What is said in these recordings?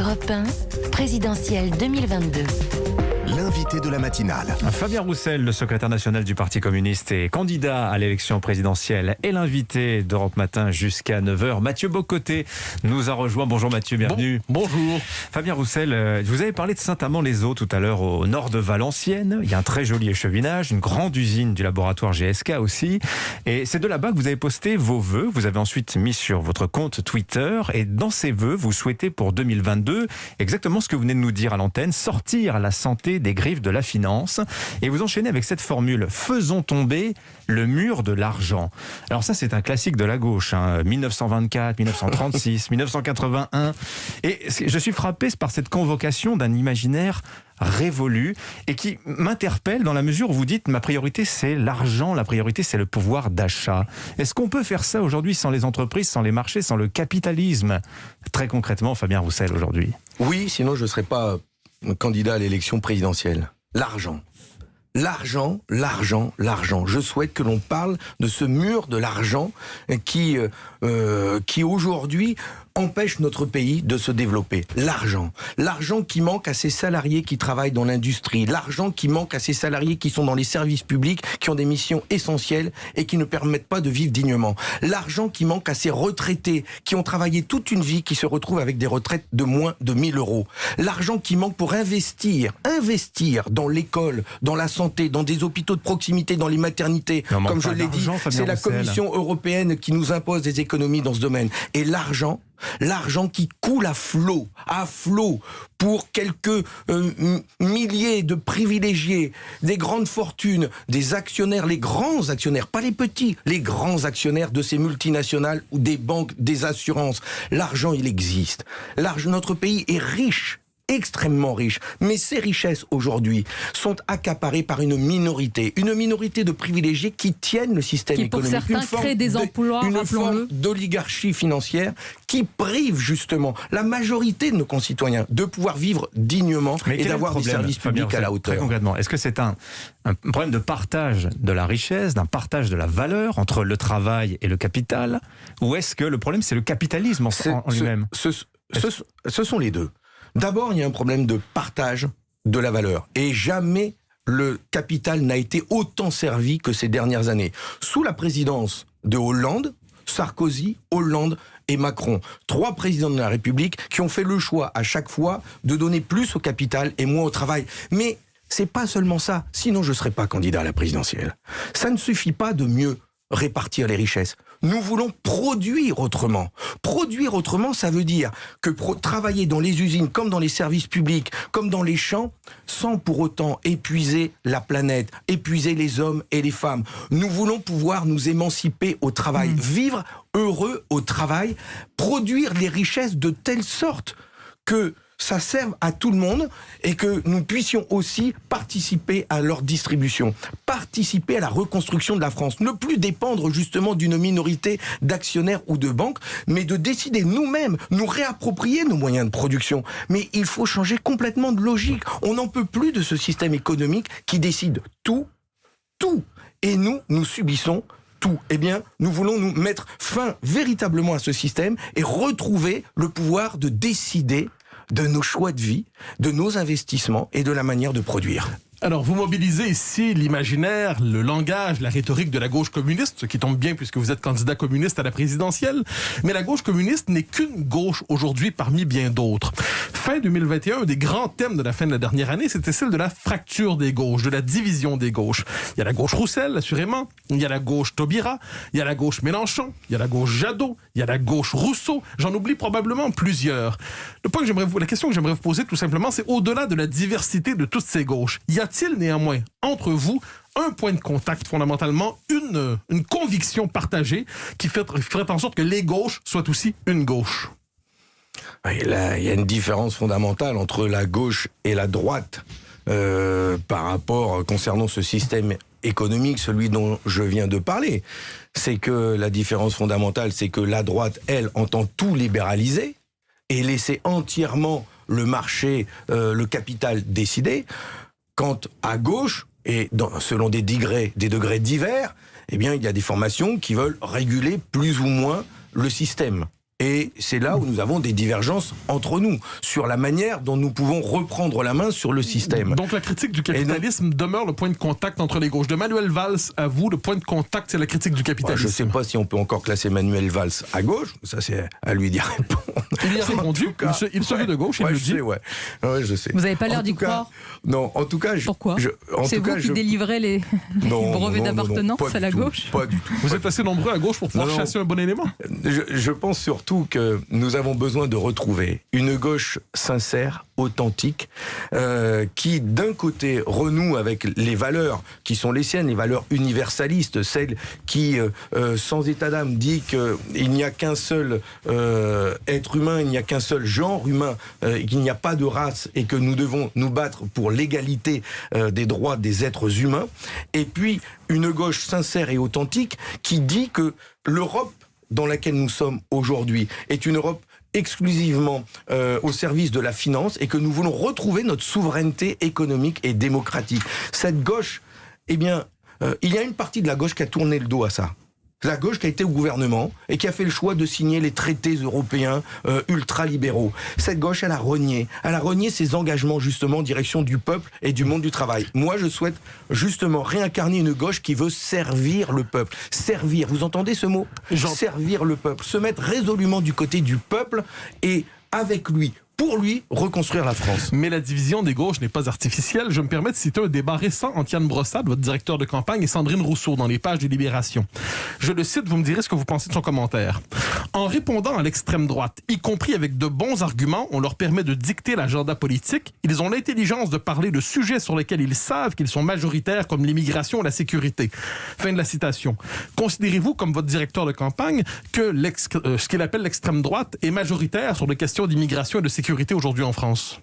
Europe 1, présidentielle 2022. L'invité de la matinale. Fabien Roussel, le secrétaire national du Parti communiste et candidat à l'élection présidentielle, est l'invité d'Europe Matin jusqu'à 9h. Mathieu Bocoté nous a rejoint. Bonjour Mathieu, bienvenue. Bonjour. Fabien Roussel, vous avez parlé de Saint-Amand-les-Eaux tout à l'heure au nord de Valenciennes. Il y a un très joli échevinage, une grande usine du laboratoire GSK aussi. Et c'est de là-bas que vous avez posté vos vœux. Vous avez ensuite mis sur votre compte Twitter. Et dans ces vœux, vous souhaitez pour 2022 exactement ce que vous venez de nous dire à l'antenne, sortir la santé des griffes de la finance. Et vous enchaînez avec cette formule: faisons tomber le mur de l'argent. Alors ça, c'est un classique de la gauche, 1924, 1936, 1981. Et je suis frappé par cette convocation d'un imaginaire révolu et qui m'interpelle dans la mesure où vous dites: ma priorité c'est l'argent, la priorité c'est le pouvoir d'achat. Est-ce qu'on peut faire ça aujourd'hui sans les entreprises, sans les marchés, sans le capitalisme? Très concrètement, Fabien Roussel, aujourd'hui. Oui, sinon je ne serais pas candidat à l'élection présidentielle. L'argent. L'argent, l'argent, l'argent. Je souhaite que l'on parle de ce mur de l'argent qui aujourd'hui empêche notre pays de se développer. L'argent. L'argent qui manque à ces salariés qui travaillent dans l'industrie. L'argent qui manque à ces salariés qui sont dans les services publics, qui ont des missions essentielles et qui ne permettent pas de vivre dignement. L'argent qui manque à ces retraités qui ont travaillé toute une vie, qui se retrouvent avec des retraites de moins de 1000 €. L'argent qui manque pour investir dans l'école, dans la santé, dans des hôpitaux de proximité, dans les maternités. Comme je l'ai dit, c'est la Commission européenne qui nous impose des économies dans ce domaine. Et l'argent qui coule à flot pour quelques milliers de privilégiés, des grandes fortunes, des actionnaires, les grands actionnaires, pas les petits, les grands actionnaires de ces multinationales ou des banques, des assurances. L'argent, il existe. Notre pays est riche, extrêmement riche, mais ces richesses aujourd'hui sont accaparées par une minorité de privilégiés qui tiennent le système économique. Qui pour certains créent des emplois, une rappelons-le. forme d'oligarchie financière qui prive justement la majorité de nos concitoyens de pouvoir vivre dignement et d'avoir des services publics à la hauteur. Très concrètement, est-ce que c'est un problème de partage de la richesse, d'un partage de la valeur entre le travail et le capital, ou est-ce que le problème c'est le capitalisme en lui-même? Ce sont les deux. D'abord, il y a un problème de partage de la valeur. Et jamais le capital n'a été autant servi que ces dernières années. Sous la présidence de Hollande, Sarkozy, Hollande et Macron, 3 présidents de la République qui ont fait le choix à chaque fois de donner plus au capital et moins au travail. Mais c'est pas seulement ça, sinon je ne serais pas candidat à la présidentielle. Ça ne suffit pas de mieux répartir les richesses. Nous voulons produire autrement. Produire autrement, ça veut dire que travailler dans les usines, comme dans les services publics, comme dans les champs, sans pour autant épuiser la planète, épuiser les hommes et les femmes. Nous voulons pouvoir nous émanciper au travail, vivre heureux au travail, produire des richesses de telle sorte que ça serve à tout le monde et que nous puissions aussi participer à leur distribution, participer à la reconstruction de la France, ne plus dépendre justement d'une minorité d'actionnaires ou de banques, mais de décider nous-mêmes, nous réapproprier nos moyens de production. Mais il faut changer complètement de logique. On n'en peut plus de ce système économique qui décide tout, et nous subissons tout. Eh bien, nous voulons nous mettre fin véritablement à ce système et retrouver le pouvoir de décider de nos choix de vie, de nos investissements et de la manière de produire. Alors, vous mobilisez ici l'imaginaire, le langage, la rhétorique de la gauche communiste, ce qui tombe bien puisque vous êtes candidat communiste à la présidentielle. Mais la gauche communiste n'est qu'une gauche aujourd'hui parmi bien d'autres. Fin 2021, un des grands thèmes de la fin de la dernière année, c'était celle de la fracture des gauches, de la division des gauches. Il y a la gauche Roussel, assurément. Il y a la gauche Taubira. Il y a la gauche Mélenchon. Il y a la gauche Jadot. Il y a la gauche Rousseau. J'en oublie probablement plusieurs. La question que j'aimerais vous poser tout simplement, c'est au-delà de la diversité de toutes ces gauches, y a-t-il néanmoins entre vous un point de contact fondamentalement, une conviction partagée qui ferait en sorte que les gauches soient aussi une gauche? Et là, il y a une différence fondamentale entre la gauche et la droite par rapport concernant ce système économique, celui dont je viens de parler. C'est que la différence fondamentale, c'est que la droite, elle, entend tout libéraliser et laisser entièrement le marché, le capital décider. Quant à gauche, et selon des degrés divers, eh bien, il y a des formations qui veulent réguler plus ou moins le système. Et c'est là où nous avons des divergences entre nous, sur la manière dont nous pouvons reprendre la main sur le système. Donc la critique du capitalisme demeure le point de contact entre les gauches. De Manuel Valls à vous, le point de contact, c'est la critique du capitalisme. Je ne sais pas si on peut encore classer Manuel Valls à gauche, ça c'est à lui d'y répondre. Il y a répondu, il se veut de gauche, il le dit. Je sais. Vous n'avez pas l'air d'y croire. Non, en tout cas... Pourquoi c'est vous qui délivrez les brevets d'appartenance à la gauche? Pas du tout. Vous êtes assez nombreux à gauche pour pouvoir chasser un bon élément. Je pense surtout que nous avons besoin de retrouver une gauche sincère, authentique, qui d'un côté renoue avec les valeurs qui sont les siennes, les valeurs universalistes, celles qui, sans état d'âme, dit qu'il n'y a qu'un seul être humain, il n'y a qu'un seul genre humain, qu'il n'y a pas de race et que nous devons nous battre pour l'égalité des droits des êtres humains. Et puis une gauche sincère et authentique qui dit que l'Europe dans laquelle nous sommes aujourd'hui est une Europe exclusivement au service de la finance et que nous voulons retrouver notre souveraineté économique et démocratique. Cette gauche, il y a une partie de la gauche qui a tourné le dos à ça. La gauche qui a été au gouvernement et qui a fait le choix de signer les traités européens ultra-libéraux. Cette gauche, elle a renié ses engagements justement en direction du peuple et du monde du travail. Moi, je souhaite justement réincarner une gauche qui veut servir le peuple. Servir, vous entendez ce mot ? Servir le peuple, se mettre résolument du côté du peuple et avec lui, pour lui, reconstruire la France. Mais la division des gauches n'est pas artificielle. Je me permets de citer un débat récent entre Yann Brossard, votre directeur de campagne, et Sandrine Rousseau dans les pages de Libération. Je le cite, vous me direz ce que vous pensez de son commentaire. En répondant à l'extrême droite, y compris avec de bons arguments, on leur permet de dicter l'agenda politique. Ils ont l'intelligence de parler de sujets sur lesquels ils savent qu'ils sont majoritaires, comme l'immigration ou la sécurité. Fin de la citation. Considérez-vous, comme votre directeur de campagne, que ce qu'il appelle l'extrême droite est majoritaire sur les questions d'immigration et de sécurité aujourd'hui en France?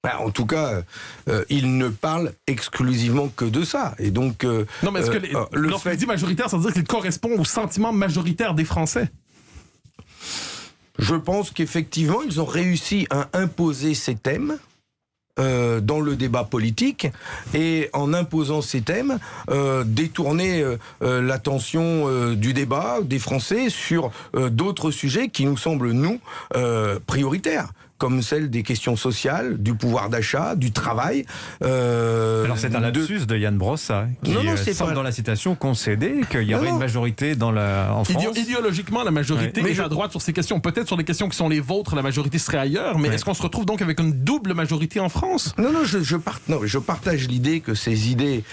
En tout cas, il ne parle exclusivement que de ça. Et donc, non, mais est-ce que lorsqu'il dit majoritaire, ça veut dire qu'il correspond au sentiment majoritaire des Français? Je pense qu'effectivement, ils ont réussi à imposer ces thèmes dans le débat politique et en imposant ces thèmes, détourner l'attention du débat des Français sur d'autres sujets qui nous semblent, nous, prioritaires, comme celle des questions sociales, du pouvoir d'achat, du travail. Alors c'est un lapsus de Yann Brossard qui semble dans la citation concéder qu'il y aurait une majorité en France. Idéologiquement, la majorité est à droite sur ces questions. Peut-être sur les questions qui sont les vôtres, la majorité serait ailleurs, mais est-ce qu'on se retrouve donc avec une double majorité en France? Non, je partage l'idée que ces idées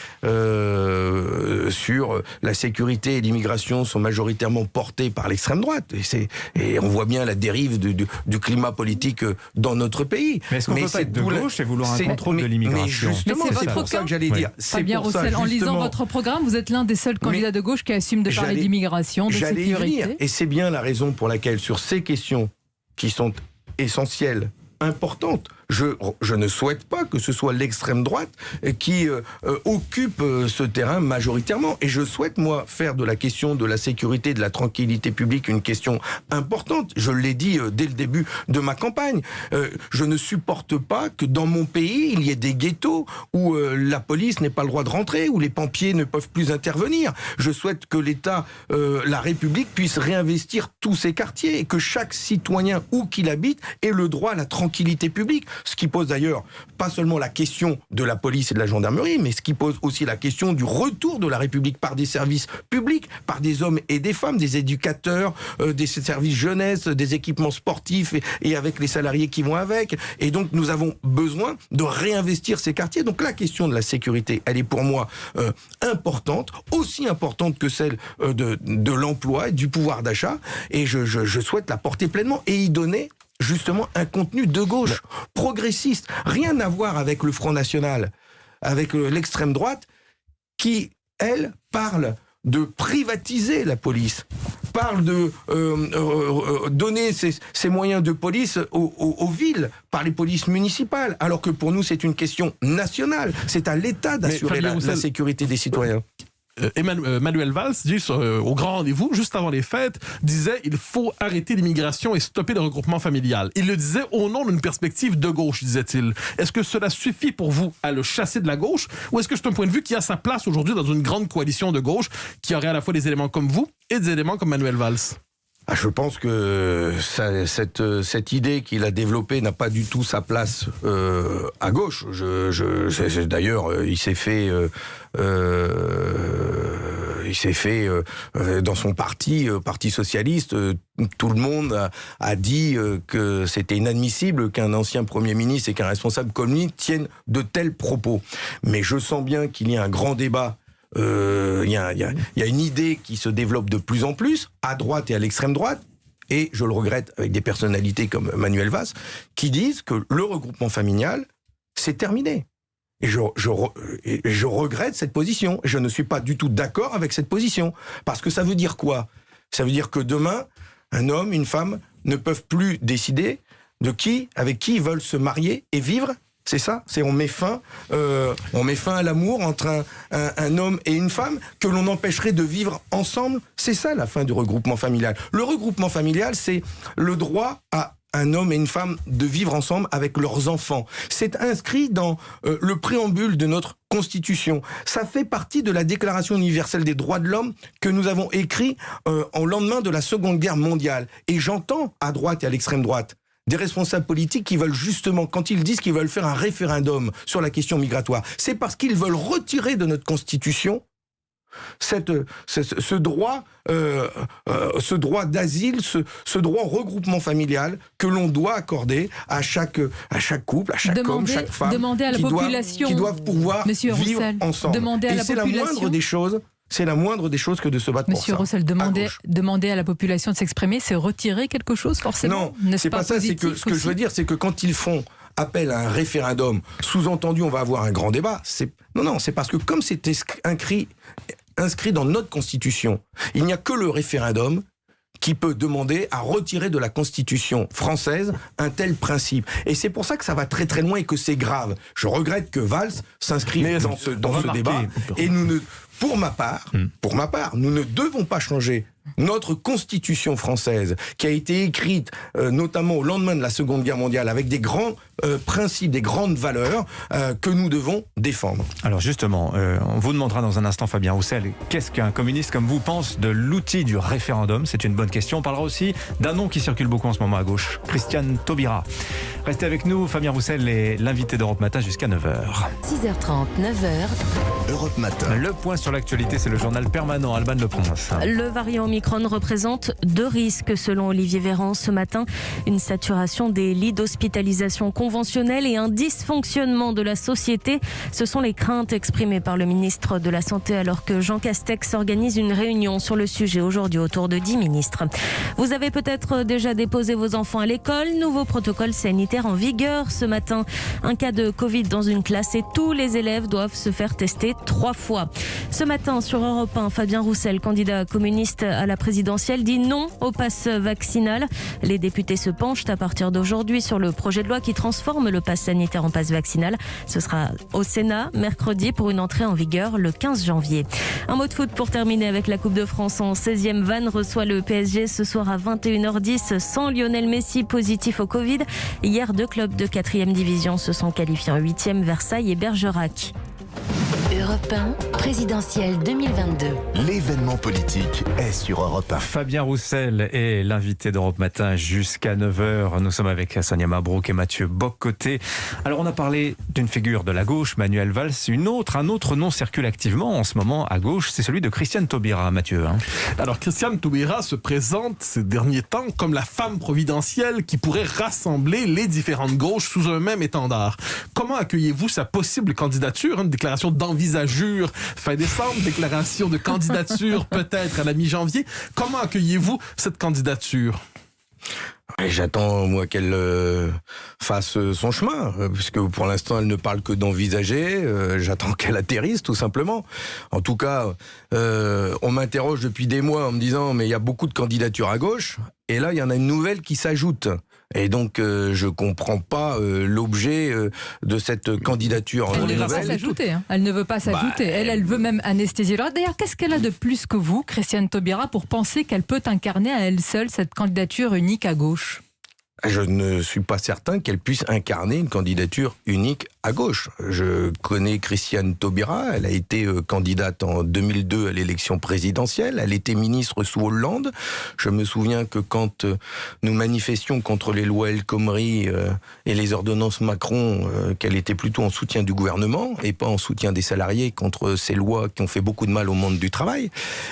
sur la sécurité et l'immigration sont majoritairement portées par l'extrême droite. Et on voit bien la dérive du climat politique dans notre pays. Mais est-ce qu'on peut pas être de gauche et vouloir un contrôle de l'immigration? Mais justement, c'est pour ça que j'allais dire. Fabien Roussel, en lisant votre programme, vous êtes l'un des seuls candidats de gauche qui assume de parler d'immigration, de sécurité. Et c'est bien la raison pour laquelle, sur ces questions qui sont essentielles, importantes, je ne souhaite pas que ce soit l'extrême droite qui occupe ce terrain majoritairement. Et je souhaite, moi, faire de la question de la sécurité, de la tranquillité publique une question importante. Je l'ai dit dès le début de ma campagne. Je ne supporte pas que dans mon pays, il y ait des ghettos où la police n'ait pas le droit de rentrer, où les pompiers ne peuvent plus intervenir. Je souhaite que l'État, la République, puisse réinvestir tous ces quartiers et que chaque citoyen, où qu'il habite, ait le droit à la tranquillité publique. Ce qui pose d'ailleurs pas seulement la question de la police et de la gendarmerie, mais ce qui pose aussi la question du retour de la République par des services publics, par des hommes et des femmes, des éducateurs, des services jeunesse, des équipements sportifs et avec les salariés qui vont avec. Et donc nous avons besoin de réinvestir ces quartiers. Donc la question de la sécurité, elle est pour moi importante, aussi importante que celle de l'emploi et du pouvoir d'achat. Et je souhaite la porter pleinement et y donner justement un contenu de gauche, progressiste, rien à voir avec le Front National, avec l'extrême droite, qui, elle, parle de privatiser la police, parle de donner ces moyens de police aux villes par les polices municipales, alors que pour nous c'est une question nationale, c'est à l'État d'assurer la sécurité des citoyens. Manuel Valls dit au grand rendez-vous, juste avant les fêtes, disait il faut arrêter l'immigration et stopper le regroupement familial. Il le disait au nom d'une perspective de gauche, disait-il. Est-ce que cela suffit pour vous à le chasser de la gauche, ou est-ce que c'est un point de vue qui a sa place aujourd'hui dans une grande coalition de gauche qui aurait à la fois des éléments comme vous et des éléments comme Manuel Valls? Je pense que cette idée qu'il a développée n'a pas du tout sa place à gauche. D'ailleurs, il s'est fait dans son parti socialiste. Tout le monde a dit que c'était inadmissible qu'un ancien Premier ministre et qu'un responsable comme lui tiennent de tels propos. Mais je sens bien qu'il y a un grand débat. Il y a une idée qui se développe de plus en plus, à droite et à l'extrême droite, et je le regrette avec des personnalités comme Manuel Valls, qui disent que le regroupement familial, c'est terminé. Et je regrette cette position. Je ne suis pas du tout d'accord avec cette position. Parce que ça veut dire quoi ? Ça veut dire que demain, un homme, une femme ne peuvent plus décider avec qui ils veulent se marier et vivre. C'est ça, on met fin à l'amour entre un homme et une femme que l'on empêcherait de vivre ensemble. C'est ça la fin du regroupement familial. Le regroupement familial, c'est le droit à un homme et une femme de vivre ensemble avec leurs enfants. C'est inscrit dans le préambule de notre Constitution. Ça fait partie de la Déclaration universelle des droits de l'homme que nous avons écrit au lendemain de la Seconde Guerre mondiale. Et j'entends à droite et à l'extrême droite des responsables politiques qui veulent justement, quand ils disent qu'ils veulent faire un référendum sur la question migratoire, c'est parce qu'ils veulent retirer de notre Constitution ce droit d'asile, ce droit au regroupement familial que l'on doit accorder à chaque couple, à chaque homme, chaque femme, qui doivent pouvoir vivre ensemble. Et c'est la moindre des choses. C'est la moindre des choses que de se battre pour ça. Monsieur Roussel, demander à la population de s'exprimer, c'est retirer quelque chose, forcément ? Non, c'est pas ça. C'est que ce que je veux dire, c'est que quand ils font appel à un référendum, sous-entendu, on va avoir un grand débat. Non, c'est parce que comme c'était inscrit dans notre Constitution, il n'y a que le référendum qui peut demander à retirer de la Constitution française un tel principe. Et c'est pour ça que ça va très très loin et que c'est grave. Je regrette que Valls s'inscrive dans ce débat. Et pour ma part, nous ne devons pas changer notre Constitution française, qui a été écrite notamment au lendemain de la Seconde Guerre mondiale, avec des grands principes, des grandes valeurs que nous devons défendre. Alors justement, on vous demandera dans un instant, Fabien Roussel, qu'est-ce qu'un communiste comme vous pense de l'outil du référendum ? C'est une bonne question. On parlera aussi d'un nom qui circule beaucoup en ce moment à gauche, Christiane Taubira. Restez avec nous, Fabien Roussel est l'invité d'Europe Matin jusqu'à 9h. 6h30, 9h. Europe Matin. Le point sur l'actualité, c'est le journal permanent. Alban Leprince. Le variant Omicron représente 2 risques selon Olivier Véran ce matin. Une saturation des lits d'hospitalisation conventionnels et un dysfonctionnement de la société. Ce sont les craintes exprimées par le ministre de la Santé alors que Jean Castex organise une réunion sur le sujet aujourd'hui autour de 10 ministres. Vous avez peut-être déjà déposé vos enfants à l'école. Nouveau protocole sanitaire en vigueur ce matin. Un cas de Covid dans une classe et tous les élèves doivent se faire tester 3 fois. Ce matin sur Europe 1, Fabien Roussel, candidat communiste à la présidentielle, dit non au pass vaccinal. Les députés se penchent à partir d'aujourd'hui sur le projet de loi qui transforme le pass sanitaire en pass vaccinal. Ce sera au Sénat mercredi pour une entrée en vigueur le 15 janvier. Un mot de foot pour terminer avec la Coupe de France. En 16e, Vannes reçoit le PSG ce soir à 21h10 sans Lionel Messi positif au Covid. Hier, 2 clubs de 4e division se sont qualifiés en 8e, Versailles et Bergerac. Europe 1, présidentielle 2022. L'événement politique est sur Europe 1. Fabien Roussel est l'invité d'Europe Matin jusqu'à 9h. Nous sommes avec Sonia Mabrouk et Mathieu Bock-Côté. Alors on a parlé d'une figure de la gauche, Manuel Valls. Un autre nom circule activement en ce moment à gauche, c'est celui de Christiane Taubira, Mathieu. Alors Christiane Taubira se présente ces derniers temps comme la femme providentielle qui pourrait rassembler les différentes gauches sous un même étendard. Comment accueillez-vous sa possible candidature, une déclaration d'envisagure fin décembre, déclaration de candidature peut-être à la mi-janvier. Comment accueillez-vous cette candidature ? J'attends, moi, qu'elle fasse son chemin, puisque pour l'instant, elle ne parle que d'envisager. J'attends qu'elle atterrisse, tout simplement. En tout cas, on m'interroge depuis des mois en me disant « mais il y a beaucoup de candidatures à gauche ». Et là, il y en a une nouvelle qui s'ajoute. Et donc, je comprends pas l'objet de cette candidature. Elle ne veut pas s'ajouter. Elle ne veut pas s'ajouter. Elle veut même anesthésier. D'ailleurs, qu'est-ce qu'elle a de plus que vous, Christiane Taubira, pour penser qu'elle peut incarner à elle seule cette candidature unique à gauche ? je ne suis pas certain qu'elle puisse incarner une candidature unique à gauche. Je connais Christiane Taubira, elle a été candidate en 2002 à l'élection présidentielle, elle était ministre sous Hollande. Je me souviens que quand nous manifestions contre les lois El Khomri et les ordonnances Macron, qu'elle était plutôt en soutien du gouvernement et pas en soutien des salariés contre ces lois qui ont fait beaucoup de mal au monde du travail.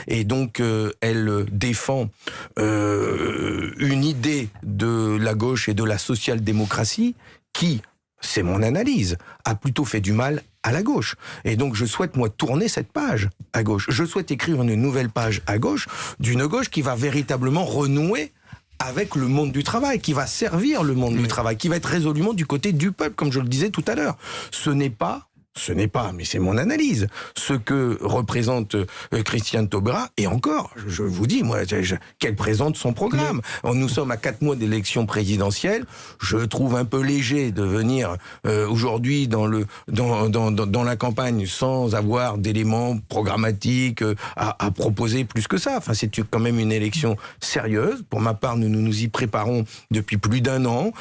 Et donc elle défend une idée de la gauche et de la social-démocratie qui, c'est mon analyse, a plutôt fait du mal à la gauche. Et donc je souhaite, moi, tourner cette page à gauche. Je souhaite écrire une nouvelle page à gauche, d'une gauche qui va véritablement renouer avec le monde du travail, qui va servir le monde du travail, qui va être résolument du côté du peuple, comme je le disais tout à l'heure. Ce n'est pas, mais c'est mon analyse, ce que représente Christiane Taubira, et encore, je vous dis, moi, qu'elle présente son programme. Nous sommes à 4 mois d'élection présidentielle, je trouve un peu léger de venir aujourd'hui dans la campagne sans avoir d'éléments programmatiques à proposer plus que ça. Enfin, c'est quand même une élection sérieuse. Pour ma part, nous nous y préparons depuis plus d'1 an.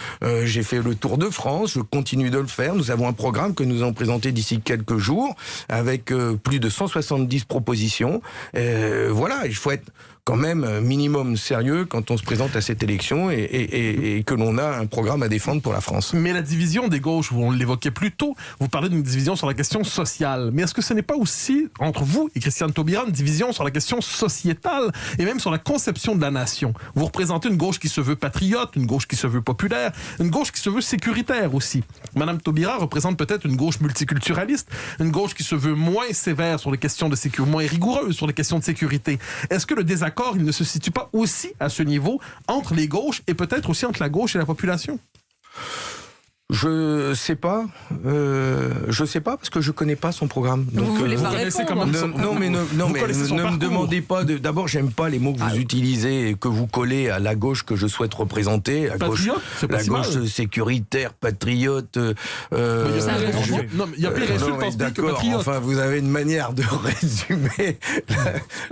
J'ai fait le Tour de France, je continue de le faire. Nous avons un programme que nous allons présenter d'ici quelques jours, avec plus de 170 propositions. Voilà, il faut être quand même minimum sérieux quand on se présente à cette élection et que l'on a un programme à défendre pour la France. Mais la division des gauches, on l'évoquait plus tôt, vous parlez d'une division sur la question sociale. Mais est-ce que ce n'est pas aussi, entre vous et Christiane Taubira, une division sur la question sociétale et même sur la conception de la nation? Vous représentez une gauche qui se veut patriote, une gauche qui se veut populaire, une gauche qui se veut sécuritaire aussi. Madame Taubira représente peut-être une gauche multiculturaliste, une gauche qui se veut moins sévère sur les questions de sécurité, moins rigoureuse sur les questions de sécurité. Est-ce que le désaccord, il ne se situe pas aussi à ce niveau entre les gauches et peut-être aussi entre la gauche et la population? Je sais pas parce que je connais pas son programme. Donc, vous voulez pas répondre. Non, mais ne me demandez pas de. D'abord, j'aime pas les mots que vous utilisez et que vous collez à la gauche que je souhaite représenter. À patriote, la gauche sécuritaire, patriote. Il y a pire insulte en ce pays que patriote. Enfin, vous avez une manière de résumer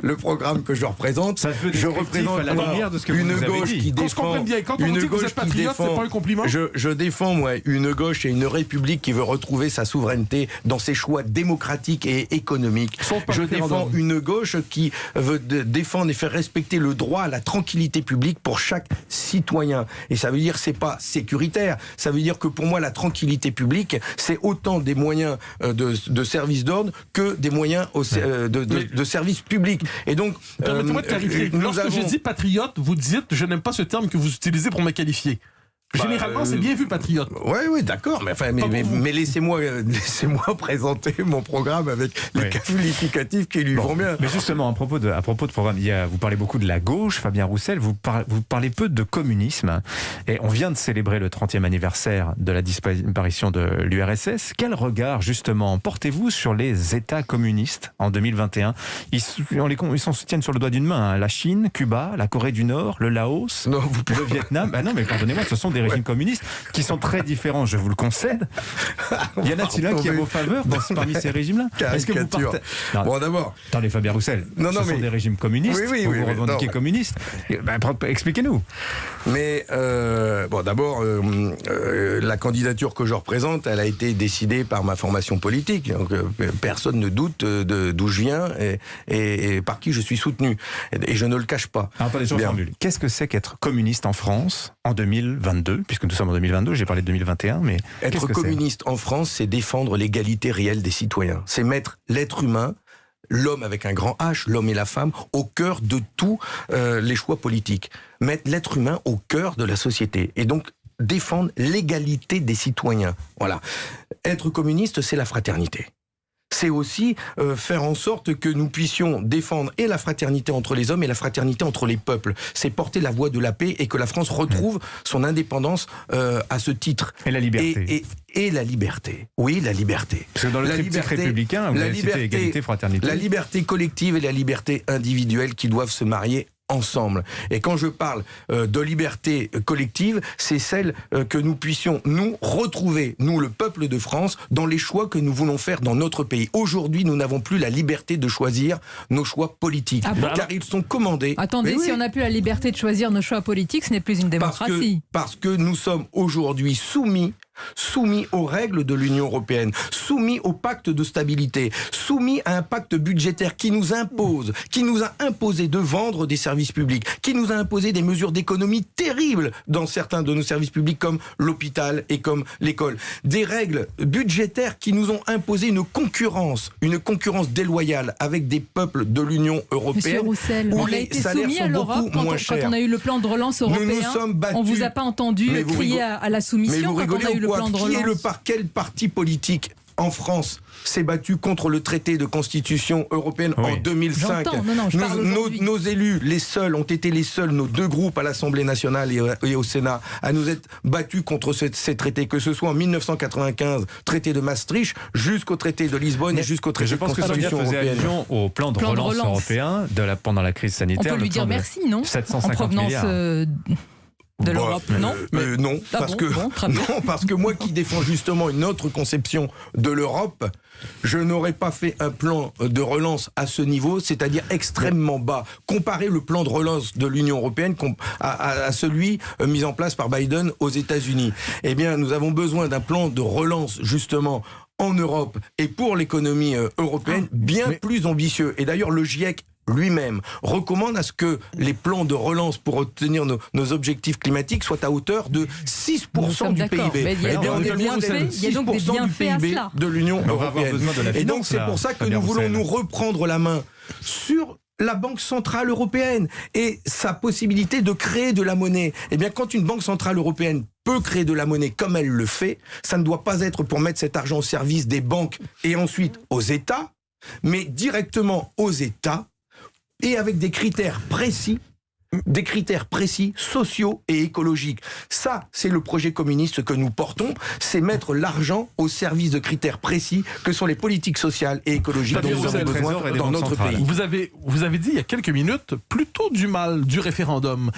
le programme que je représente. Je représente à la lumière de ce que une vous gauche qui défend. Qu'on se comprenne bien. Quand on vous dit que vous êtes patriote, c'est pas un compliment. Je défends, moi, une gauche et une république qui veut retrouver sa souveraineté dans ses choix démocratiques et économiques. Je défends une gauche qui veut défendre et faire respecter le droit à la tranquillité publique pour chaque citoyen. Et ça veut dire c'est pas sécuritaire. Ça veut dire que pour moi la tranquillité publique c'est autant des moyens de service d'ordre que des moyens de service public. Et donc permettez-moi de clarifier. Lorsque j'ai dit patriote, vous dites je n'aime pas ce terme que vous utilisez pour me qualifier. Généralement, c'est bien vu, patriote. Oui, d'accord, mais laissez-moi présenter mon programme avec les qualificatifs qui lui vont bien. Mais justement, à propos de programme, vous parlez beaucoup de la gauche, Fabien Roussel, vous parlez peu de communisme. Et on vient de célébrer le 30e anniversaire de la disparition de l'URSS. Quel regard, justement, portez-vous sur les États communistes en 2021 ils s'en soutiennent sur le doigt d'une main. La Chine, Cuba, la Corée du Nord, le Laos, le Vietnam. Non, mais pardonnez-moi, ce sont des régimes communistes qui sont très différents, je vous le concède. Y en a-t-il un qui est à vos faveurs parmi ces régimes-là? Est-ce que vous Bon, d'abord. Attendez, Fabien Roussel, ce sont des régimes communistes, vous revendiquez communiste. Expliquez-nous. Mais, d'abord, la candidature que je représente, elle a été décidée par ma formation politique. Donc, personne ne doute d'où je viens et par qui je suis soutenu. Et je ne le cache pas. Alors, attendez, je reformule. Qu'est-ce que c'est qu'être communiste en France en 2022, puisque nous sommes en 2022, j'ai parlé de 2021, mais... Être communiste en France, c'est défendre l'égalité réelle des citoyens. C'est mettre l'être humain, l'homme avec un grand H, l'homme et la femme, au cœur de tous les choix politiques. Mettre l'être humain au cœur de la société. Et donc, défendre l'égalité des citoyens. Voilà. Être communiste, c'est la fraternité. C'est aussi faire en sorte que nous puissions défendre et la fraternité entre les hommes et la fraternité entre les peuples. C'est porter la voie de la paix et que la France retrouve son indépendance à ce titre. Et la liberté. Et la liberté. Oui, la liberté. Parce que dans le triptyque républicain, vous avez cité égalité, fraternité. La liberté collective et la liberté individuelle qui doivent se marier ensemble. Et quand je parle de liberté collective, c'est celle que nous puissions nous retrouver, nous le peuple de France, dans les choix que nous voulons faire dans notre pays. Aujourd'hui, nous n'avons plus la liberté de choisir nos choix politiques, car ils sont commandés. Attendez, si on n'a plus la liberté de choisir nos choix politiques, ce n'est plus une démocratie. Parce que nous sommes aujourd'hui soumis aux règles de l'Union européenne, soumis au pacte de stabilité, soumis à un pacte budgétaire qui nous a imposé de vendre des services publics, qui nous a imposé des mesures d'économie terribles dans certains de nos services publics comme l'hôpital et comme l'école. Des règles budgétaires qui nous ont imposé une concurrence déloyale avec des peuples de l'Union européenne. Monsieur Roussel, on a été soumis à l'Europe quand on a eu le plan de relance européen. Nous nous sommes battus. On vous a pas entendu crier à la soumission quand on a eu le plan de relance. Quel parti politique en France s'est battu contre le traité de constitution européenne en 2005. Nos élus, ont été les seuls, nos deux groupes à l'Assemblée nationale et au Sénat, à nous être battus contre ces traités, que ce soit en 1995, traité de Maastricht, jusqu'au traité de Lisbonne et jusqu'au traité de constitution européenne. Je pense que Sonia faisait allusion au plan de relance européen pendant la crise sanitaire. On peut lui dire merci, non ? 750 en provenance milliards. De l'Europe, non parce que moi qui défends justement une autre conception de l'Europe, je n'aurais pas fait un plan de relance à ce niveau, c'est-à-dire extrêmement bas. Comparer le plan de relance de l'Union européenne à celui mis en place par Biden aux États-Unis. Eh bien, nous avons besoin d'un plan de relance justement en Europe et pour l'économie européenne bien plus ambitieux. Et d'ailleurs, le GIEC lui-même recommande à ce que les plans de relance pour obtenir nos objectifs climatiques soient à hauteur de 6% du PIB. Il y a donc des bienfaits du PIB de l'Union européenne. Et donc c'est pour ça que nous voulons nous reprendre la main sur la Banque Centrale Européenne et sa possibilité de créer de la monnaie. Eh bien, quand une Banque Centrale Européenne peut créer de la monnaie comme elle le fait, ça ne doit pas être pour mettre cet argent au service des banques et ensuite aux États, mais directement aux États et avec des critères précis, sociaux et écologiques. Ça, c'est le projet communiste que nous portons, c'est mettre l'argent au service de critères précis que sont les politiques sociales et écologiques dont nous avons besoin dans notre pays. Vous avez dit il y a quelques minutes plutôt du mal du référendum,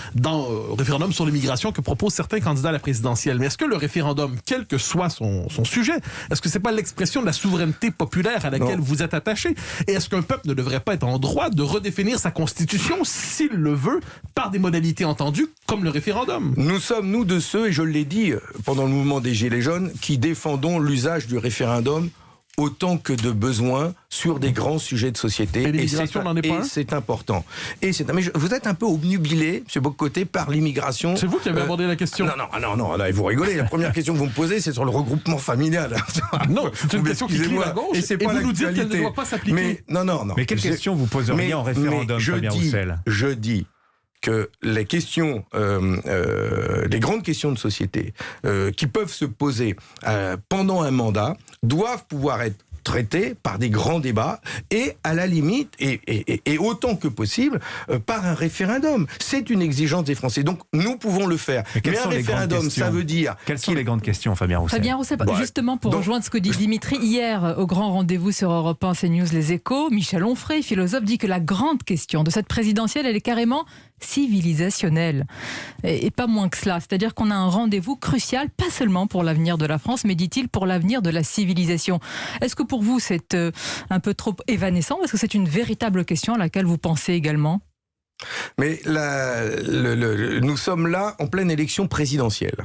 référendum sur l'immigration que proposent certains candidats à la présidentielle. Mais est-ce que le référendum, quel que soit son sujet, est-ce que c'est pas l'expression de la souveraineté populaire à laquelle vous êtes attaché? Et est-ce qu'un peuple ne devrait pas être en droit de redéfinir sa constitution s'il le veut par des modalités entendues comme le référendum? Nous sommes, nous, de ceux, et je l'ai dit pendant le mouvement des Gilets jaunes, qui défendons l'usage du référendum autant que de besoin sur des grands sujets de société. Et l'immigration n'en est pas un ? C'est important. Mais vous êtes un peu obnubilé, M. Bock-Côté, par l'immigration. C'est vous qui avez abordé la question. Non, là, vous rigolez. La première question que vous me posez, c'est sur le regroupement familial. Non, c'est une question qui clive à gauche. Et vous nous dites qu'elle ne doit pas s'appliquer. Mais quelle question vous poseriez en référendum, Fabien Roussel ? Je dis que les questions, les grandes questions de société qui peuvent se poser pendant un mandat doivent pouvoir être traitées par des grands débats et à la limite, et autant que possible, par un référendum. C'est une exigence des Français. Donc nous pouvons le faire. Mais un référendum, ça veut dire... Quelles sont les grandes questions, Fabien Roussel ? Fabien Roussel, justement, pour rejoindre ce que dit Dimitri, hier, au grand rendez-vous sur Europe 1, CNews, Les Échos, Michel Onfray, philosophe, dit que la grande question de cette présidentielle, elle est carrément civilisationnelle. Et pas moins que cela. C'est-à-dire qu'on a un rendez-vous crucial, pas seulement pour l'avenir de la France, mais, dit-il, pour l'avenir de la civilisation. Est-ce que pour vous, c'est un peu trop évanescent? Est-ce que c'est une véritable question à laquelle vous pensez également? Mais nous sommes là en pleine élection présidentielle.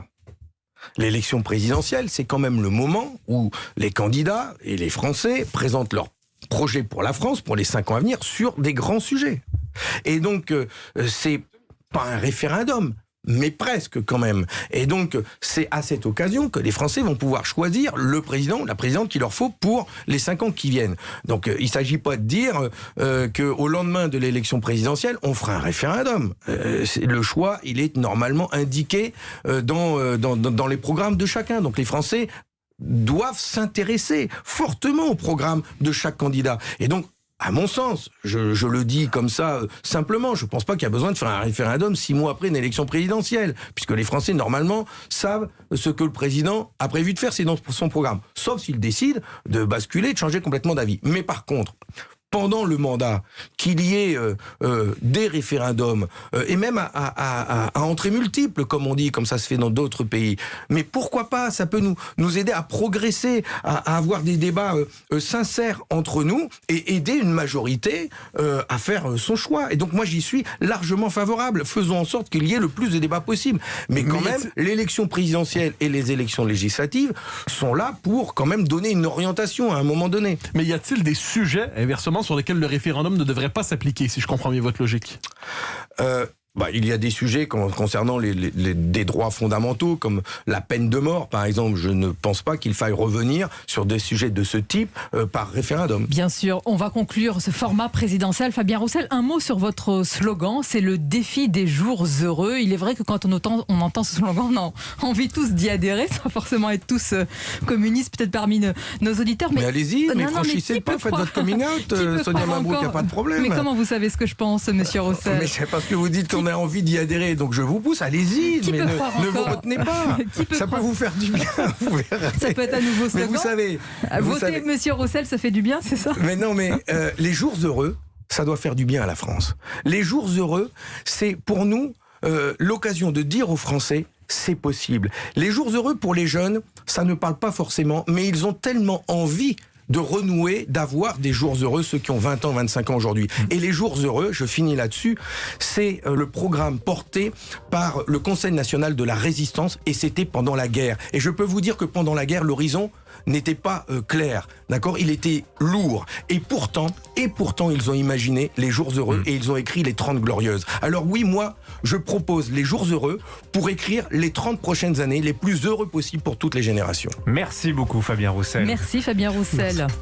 L'élection présidentielle, c'est quand même le moment où les candidats et les Français présentent leur projet pour la France, pour les 5 ans à venir, sur des grands sujets. Et donc, c'est pas un référendum, mais presque quand même. Et donc, c'est à cette occasion que les Français vont pouvoir choisir le président, la présidente qu'il leur faut pour les 5 ans qui viennent. Donc, il ne s'agit pas de dire qu'au lendemain de l'élection présidentielle, on fera un référendum. Le choix, il est normalement indiqué dans les programmes de chacun. Donc, les Français doivent s'intéresser fortement au programme de chaque candidat. Et donc, à mon sens, je le dis comme ça simplement, je ne pense pas qu'il y a besoin de faire un référendum 6 mois après une élection présidentielle, puisque les Français, normalement, savent ce que le président a prévu de faire, c'est dans son programme. Sauf s'il décide de basculer, de changer complètement d'avis. Mais par contre, pendant le mandat, qu'il y ait des référendums, et même à entrée multiple, comme on dit, comme ça se fait dans d'autres pays. Mais pourquoi pas? Ça peut nous aider à progresser, à avoir des débats sincères entre nous, et aider une majorité à faire son choix. Et donc moi, j'y suis largement favorable. Faisons en sorte qu'il y ait le plus de débats possible. Mais quand même, l'élection présidentielle et les élections législatives sont là pour quand même donner une orientation à un moment donné. Mais y a-t-il des sujets, inversement, sur lesquels le référendum ne devrait pas s'appliquer, si je comprends bien votre logique? Il y a des sujets concernant des droits fondamentaux, comme la peine de mort, par exemple. Je ne pense pas qu'il faille revenir sur des sujets de ce type par référendum. Bien sûr, on va conclure ce format présidentiel. Fabien Roussel, un mot sur votre slogan, c'est le défi des jours heureux. Il est vrai que quand on entend ce slogan, on a envie tous d'y adhérer, sans forcément être tous communistes, peut-être parmi nos auditeurs. Mais allez-y, franchissez le pas, faites votre coming out, Sonia Mabrouk, il n'y a pas de problème. Mais comment vous savez ce que je pense, monsieur Roussel? Mais c'est parce que vous dites qu'on a envie d'y adhérer, donc je vous pousse, allez-y, mais ne vous retenez pas. Ça peut vous faire du bien, vous verrez. Ça peut être un nouveau slogan. Mais vous savez... Voter monsieur Roussel, ça fait du bien, c'est ça? Mais non, mais les jours heureux, ça doit faire du bien à la France. Les jours heureux, c'est pour nous l'occasion de dire aux Français, c'est possible. Les jours heureux pour les jeunes, ça ne parle pas forcément, mais ils ont tellement envie de renouer, d'avoir des jours heureux, ceux qui ont 20 ans, 25 ans aujourd'hui. Et les jours heureux, je finis là-dessus, c'est le programme porté par le Conseil national de la résistance, et c'était pendant la guerre. Et je peux vous dire que pendant la guerre, l'horizon n'était pas clair, d'accord? Il était lourd. Et pourtant, ils ont imaginé les jours heureux et ils ont écrit les 30 glorieuses. Alors oui, moi, je propose les jours heureux pour écrire les 30 prochaines années les plus heureux possibles pour toutes les générations. Merci beaucoup, Fabien Roussel. Merci, Fabien Roussel.